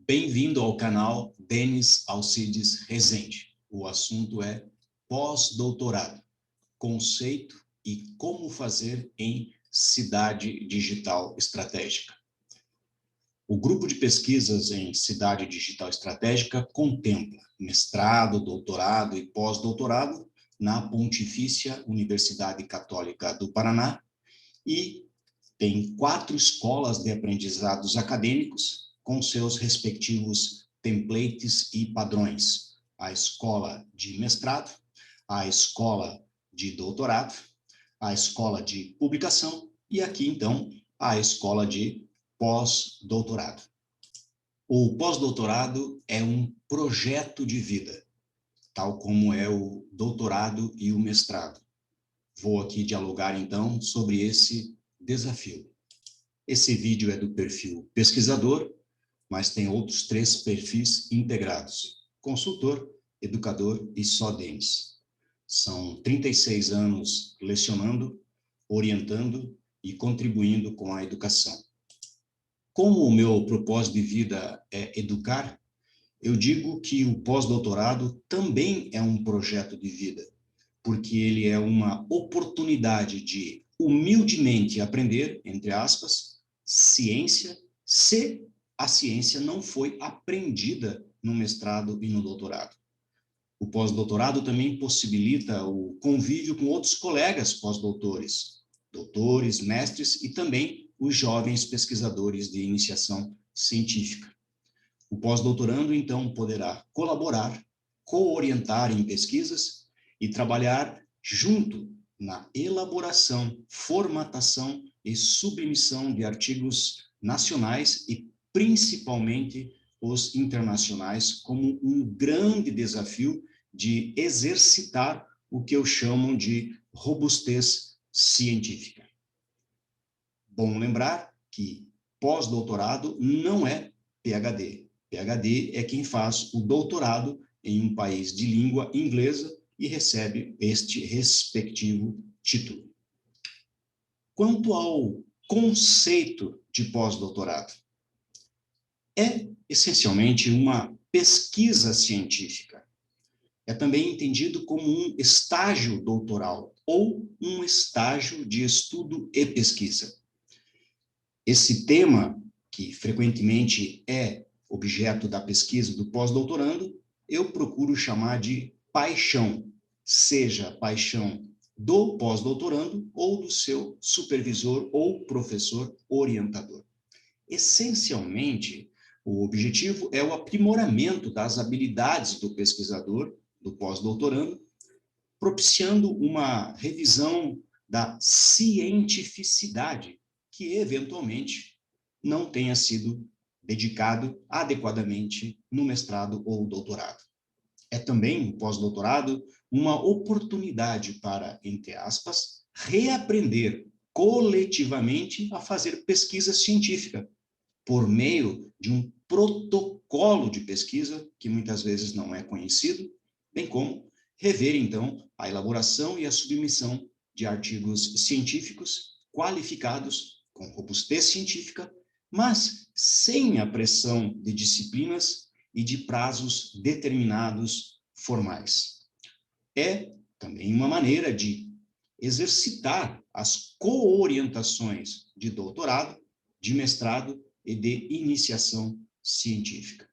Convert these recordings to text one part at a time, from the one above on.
Bem-vindo ao canal Denis Alcides Rezende. O assunto é pós-doutorado, conceito e como fazer em cidade digital estratégica. O grupo de pesquisas em cidade digital estratégica contempla mestrado, doutorado e pós-doutorado na Pontifícia Universidade Católica do Paraná e tem 4 escolas de aprendizados acadêmicos com seus respectivos templates e padrões. A escola de mestrado, a escola de doutorado, a escola de publicação e aqui, então, a escola de pós-doutorado. O pós-doutorado é um projeto de vida, tal como é o doutorado e o mestrado. Vou aqui dialogar, então, sobre esse desafio. Esse vídeo é do perfil pesquisador, mas tem outros 3 perfis integrados: consultor, educador e só Denis. São 36 anos lecionando, orientando e contribuindo com a educação. Como o meu propósito de vida é educar, eu digo que o pós-doutorado também é um projeto de vida, porque ele é uma oportunidade de humildemente aprender, entre aspas, ciência, se a ciência não foi aprendida no mestrado e no doutorado. O pós-doutorado também possibilita o convívio com outros colegas pós-doutores, doutores, mestres e também os jovens pesquisadores de iniciação científica. O pós-doutorando, então, poderá colaborar, co-orientar em pesquisas e trabalhar junto na elaboração, formatação e submissão de artigos nacionais e principalmente os internacionais, como um grande desafio de exercitar o que eu chamo de robustez científica. Bom lembrar que pós-doutorado não é PhD. PhD é quem faz o doutorado em um país de língua inglesa e recebe este respectivo título. Quanto ao conceito de pós-doutorado, é essencialmente uma pesquisa científica. É também entendido como um estágio doutoral ou um estágio de estudo e pesquisa. Esse tema, que frequentemente é objeto da pesquisa do pós-doutorando, eu procuro chamar de paixão, seja paixão do pós-doutorando ou do seu supervisor ou professor orientador. Essencialmente, o objetivo é o aprimoramento das habilidades do pesquisador, do pós-doutorando, propiciando uma revisão da cientificidade que, eventualmente, não tenha sido dedicado adequadamente no mestrado ou doutorado. É também, o pós-doutorado, uma oportunidade para, entre aspas, reaprender coletivamente a fazer pesquisa científica, por meio de um protocolo de pesquisa, que muitas vezes não é conhecido, bem como rever, então, a elaboração e a submissão de artigos científicos qualificados, com robustez científica, mas sem a pressão de disciplinas e de prazos determinados formais. É também uma maneira de exercitar as co-orientações de doutorado, de mestrado e de iniciação científica.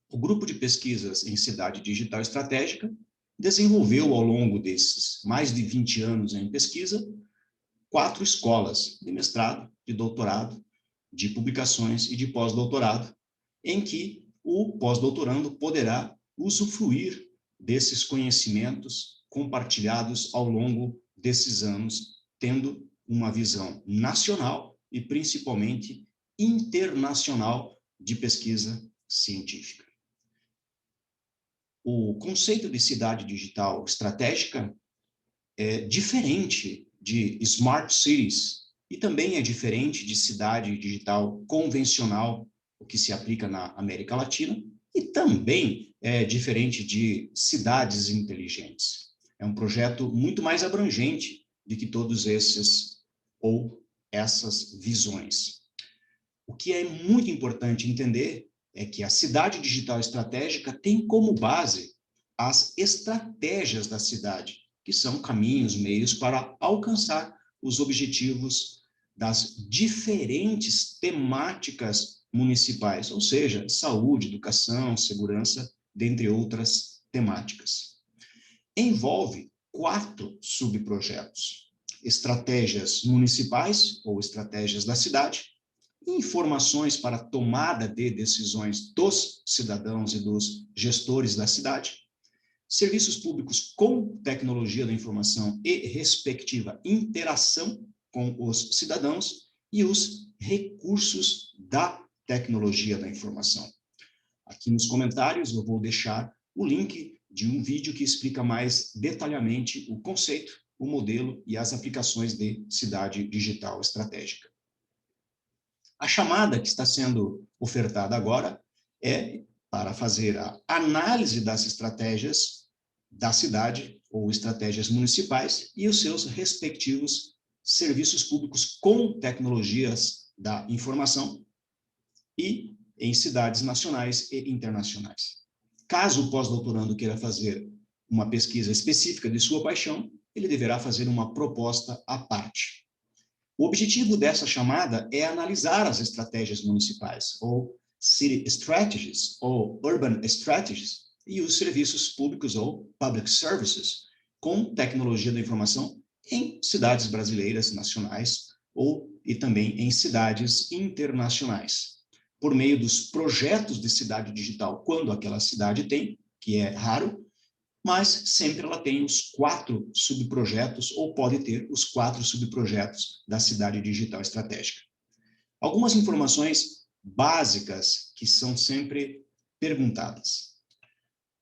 O grupo de pesquisas em cidade digital estratégica desenvolveu, ao longo desses mais de 20 anos em pesquisa, 4 escolas de mestrado, de doutorado, de publicações e de pós-doutorado, em que o pós-doutorando poderá usufruir desses conhecimentos compartilhados ao longo desses anos, tendo uma visão nacional e principalmente internacional de pesquisa científica. O conceito de cidade digital estratégica é diferente de smart cities e também é diferente de cidade digital convencional, o que se aplica na América Latina, e também é diferente de cidades inteligentes. É um projeto muito mais abrangente do que todos esses ou essas visões. O que é muito importante entender é que a cidade digital estratégica tem como base as estratégias da cidade, que são caminhos, meios para alcançar os objetivos das diferentes temáticas municipais, ou seja, saúde, educação, segurança, dentre outras temáticas. Envolve 4 subprojetos: estratégias municipais ou estratégias da cidade, informações para tomada de decisões dos cidadãos e dos gestores da cidade, serviços públicos com tecnologia da informação e respectiva interação com os cidadãos e os recursos da tecnologia da informação. Aqui nos comentários eu vou deixar o link de um vídeo que explica mais detalhadamente o conceito, o modelo e as aplicações de cidade digital estratégica. A chamada que está sendo ofertada agora é para fazer a análise das estratégias da cidade ou estratégias municipais e os seus respectivos serviços públicos com tecnologias da informação e em cidades nacionais e internacionais. Caso o pós-doutorando queira fazer uma pesquisa específica de sua paixão, ele deverá fazer uma proposta à parte. O objetivo dessa chamada é analisar as estratégias municipais, ou city strategies, ou urban strategies, e os serviços públicos, ou public services, com tecnologia da informação em cidades brasileiras, nacionais, e também em cidades internacionais, por meio dos projetos de cidade digital, quando aquela cidade tem, que é raro, mas sempre ela tem os 4 subprojetos, ou pode ter os 4 subprojetos da cidade digital estratégica. Algumas informações básicas que são sempre perguntadas.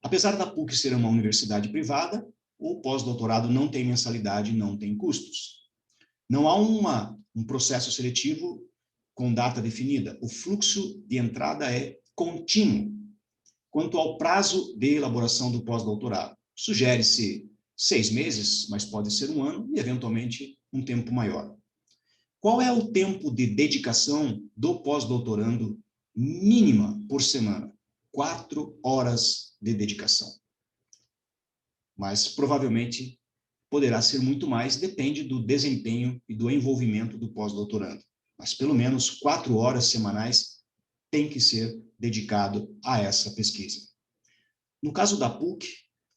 Apesar da PUC ser uma universidade privada, o pós-doutorado não tem mensalidade, não tem custos. Não há um processo seletivo com data definida. O fluxo de entrada é contínuo. Quanto ao prazo de elaboração do pós-doutorado, sugere-se 6 meses, mas pode ser 1 ano e, eventualmente, um tempo maior. Qual é o tempo de dedicação do pós-doutorando mínima por semana? 4 horas de dedicação. Mas, provavelmente, poderá ser muito mais, depende do desempenho e do envolvimento do pós-doutorando. Mas, pelo menos, 4 horas semanais tem que ser dedicado a essa pesquisa. No caso da PUC,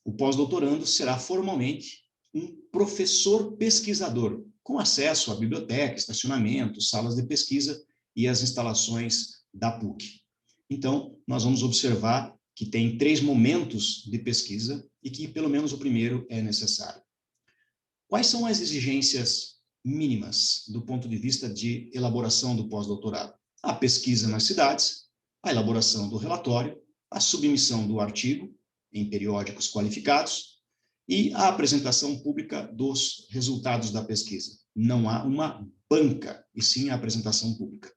o pós-doutorando será formalmente um professor pesquisador, com acesso à biblioteca, estacionamento, salas de pesquisa e as instalações da PUC. Então, nós vamos observar que tem 3 momentos de pesquisa e que pelo menos o primeiro é necessário. Quais são as exigências mínimas do ponto de vista de elaboração do pós-doutorado? A pesquisa nas cidades, a elaboração do relatório, a submissão do artigo em periódicos qualificados e a apresentação pública dos resultados da pesquisa. Não há uma banca, e sim a apresentação pública.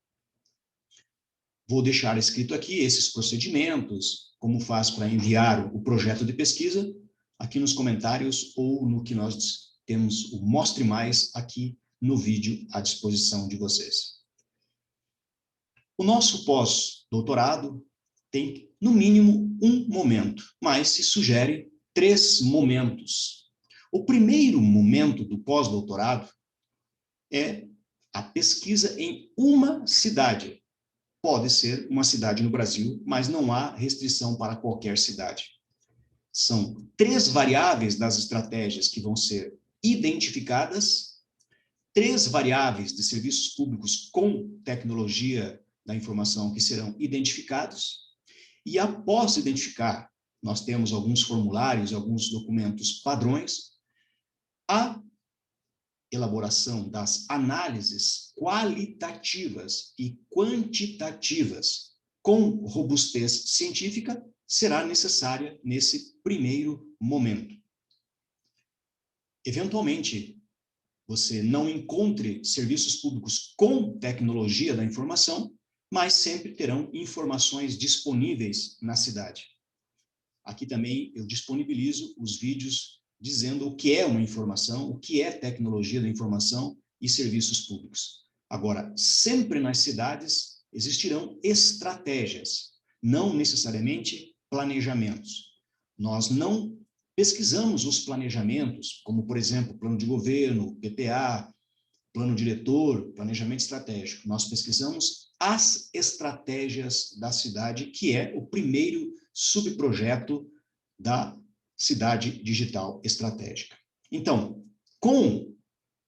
Vou deixar escrito aqui esses procedimentos, como faz para enviar o projeto de pesquisa, aqui nos comentários ou no que nós temos o Mostre Mais aqui no vídeo à disposição de vocês. O nosso pós-doutorado tem, no mínimo, um momento, mas se sugere 3 momentos. O primeiro momento do pós-doutorado é a pesquisa em uma cidade. Pode ser uma cidade no Brasil, mas não há restrição para qualquer cidade. São 3 variáveis das estratégias que vão ser identificadas, 3 variáveis de serviços públicos com tecnologia da informação que serão identificados, e após identificar, nós temos alguns formulários, alguns documentos padrões, a elaboração das análises qualitativas e quantitativas com robustez científica será necessária nesse primeiro momento. Eventualmente, você não encontre serviços públicos com tecnologia da informação, mas sempre terão informações disponíveis na cidade. Aqui também eu disponibilizo os vídeos dizendo o que é uma informação, o que é tecnologia da informação e serviços públicos. Agora, sempre nas cidades existirão estratégias. não necessariamente planejamentos. Nós não pesquisamos os planejamentos, como, por exemplo, plano de governo, PPA, plano diretor, planejamento estratégico. Nós pesquisamos as estratégias da cidade, que é o primeiro subprojeto da cidade digital estratégica. Então, com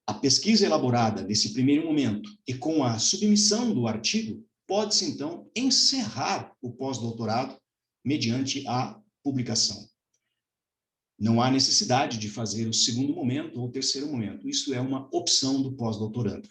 a pesquisa elaborada nesse primeiro momento e com a submissão do artigo, pode-se, então, encerrar o pós-doutorado mediante a publicação. Não há necessidade de fazer o segundo momento ou o terceiro momento. Isso é uma opção do pós-doutorando.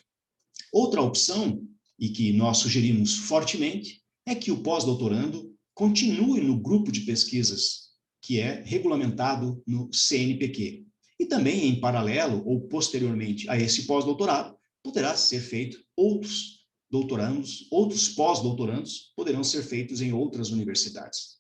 Outra opção, e que nós sugerimos fortemente, é que o pós-doutorando continue no grupo de pesquisas que é regulamentado no CNPq. E também, em paralelo ou posteriormente a esse pós-doutorado, poderá ser feito outros doutorandos, outros pós-doutorandos poderão ser feitos em outras universidades.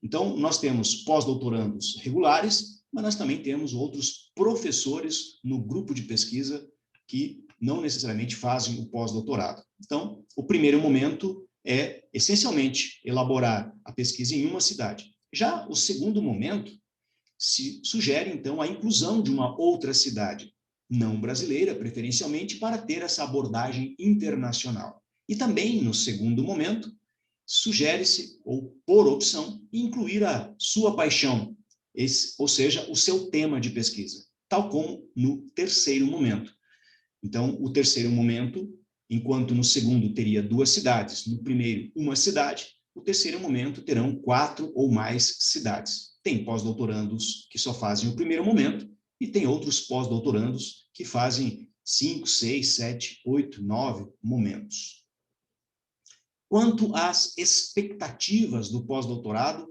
Então, nós temos pós-doutorandos regulares, mas nós também temos outros professores no grupo de pesquisa que não necessariamente fazem o pós-doutorado. Então, o primeiro momento é, essencialmente, elaborar a pesquisa em uma cidade. Já o segundo momento se sugere, então, a inclusão de uma outra cidade, não brasileira, preferencialmente, para ter essa abordagem internacional. E também, no segundo momento, sugere-se, ou por opção, incluir a sua paixão, ou seja, o seu tema de pesquisa, tal como no terceiro momento. Então, o terceiro momento, enquanto no segundo teria 2 cidades, no primeiro 1 cidade, no terceiro momento terão 4 ou mais cidades. Tem pós-doutorandos que só fazem o primeiro momento e tem outros pós-doutorandos que fazem 5, 6, 7, 8, 9 momentos. Quanto às expectativas do pós-doutorado,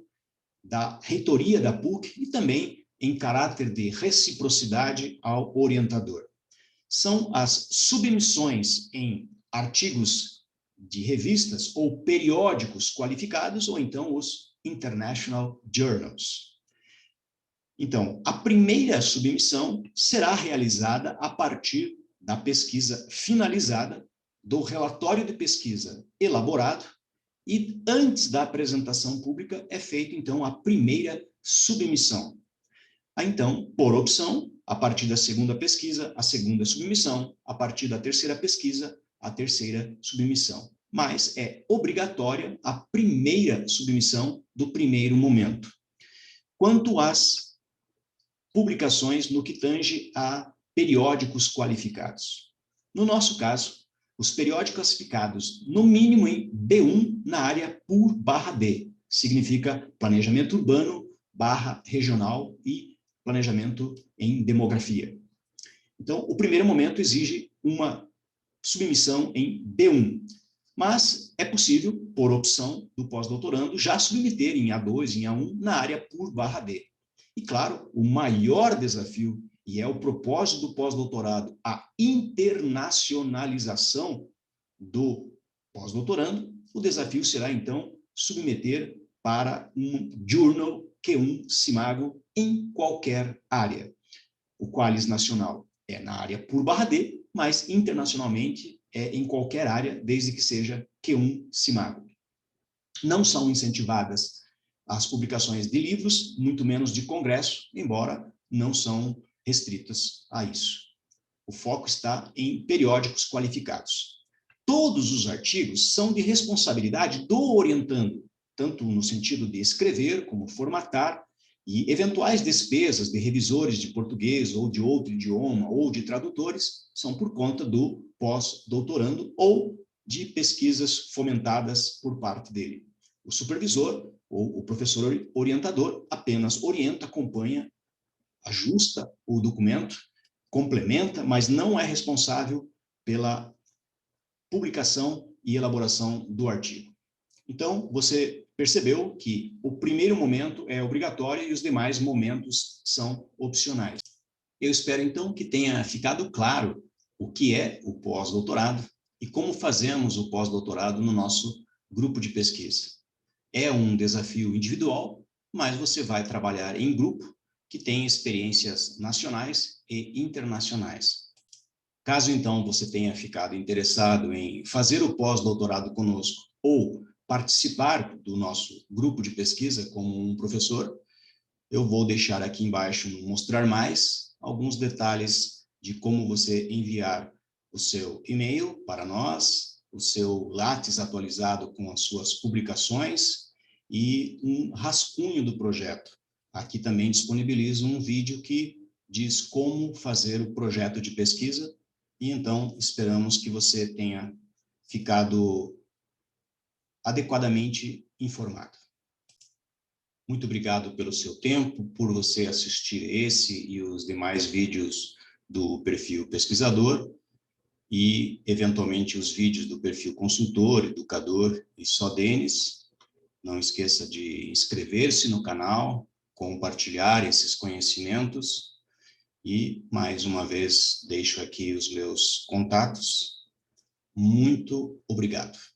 da reitoria da PUC e também em caráter de reciprocidade ao orientador. São as submissões em artigos de revistas ou periódicos qualificados, ou então os International Journals. Então, a primeira submissão será realizada a partir da pesquisa finalizada, do relatório de pesquisa elaborado, e antes da apresentação pública é feita, então, a primeira submissão. Então, por opção, a partir da segunda pesquisa, a segunda submissão, a partir da terceira pesquisa, a terceira submissão. Mas é obrigatória a primeira submissão do primeiro momento. Quanto às publicações no que tange a periódicos qualificados. No nosso caso, os periódicos classificados, no mínimo em B1, na área PUR/D, significa Planejamento Urbano /Regional e Planejamento em Demografia. Então, o primeiro momento exige uma submissão em B1, mas é possível, por opção do pós-doutorando, já submeter em A2, em A1, na área PUR/D. E, claro, o maior desafio, e é o propósito do pós-doutorado, a internacionalização do pós-doutorando, o desafio será, então, submeter para um Journal Q1-Simago em qualquer área. O Qualis nacional é na área PUR/D, mas internacionalmente é em qualquer área, desde que seja Q1-Simago. Não são incentivadas as publicações de livros, muito menos de congresso, embora não são restritas a isso. O foco está em periódicos qualificados. Todos os artigos são de responsabilidade do orientando, tanto no sentido de escrever, como formatar, e eventuais despesas de revisores de português ou de outro idioma ou de tradutores são por conta do pós-doutorando ou de pesquisas fomentadas por parte dele. O supervisor ou o professor orientador apenas orienta, acompanha, ajusta o documento, complementa, mas não é responsável pela publicação e elaboração do artigo. Então, você percebeu que o primeiro momento é obrigatório e os demais momentos são opcionais. Eu espero, então, que tenha ficado claro o que é o pós-doutorado e como fazemos o pós-doutorado no nosso grupo de pesquisa. É um desafio individual, mas você vai trabalhar em grupo que tem experiências nacionais e internacionais. Caso, então, você tenha ficado interessado em fazer o pós-doutorado conosco ou participar do nosso grupo de pesquisa como um professor, eu vou deixar aqui embaixo no Mostrar Mais alguns detalhes de como você enviar o seu e-mail para nós, o seu Lattes atualizado com as suas publicações e um rascunho do projeto. Aqui também disponibilizo um vídeo que diz como fazer o projeto de pesquisa e então esperamos que você tenha ficado adequadamente informado. Muito obrigado pelo seu tempo, por você assistir esse e os demais vídeos do perfil pesquisador e, eventualmente, os vídeos do perfil consultor, educador e só Denis. Não esqueça de inscrever-se no canal, compartilhar esses conhecimentos e, mais uma vez, deixo aqui os meus contatos. Muito obrigado.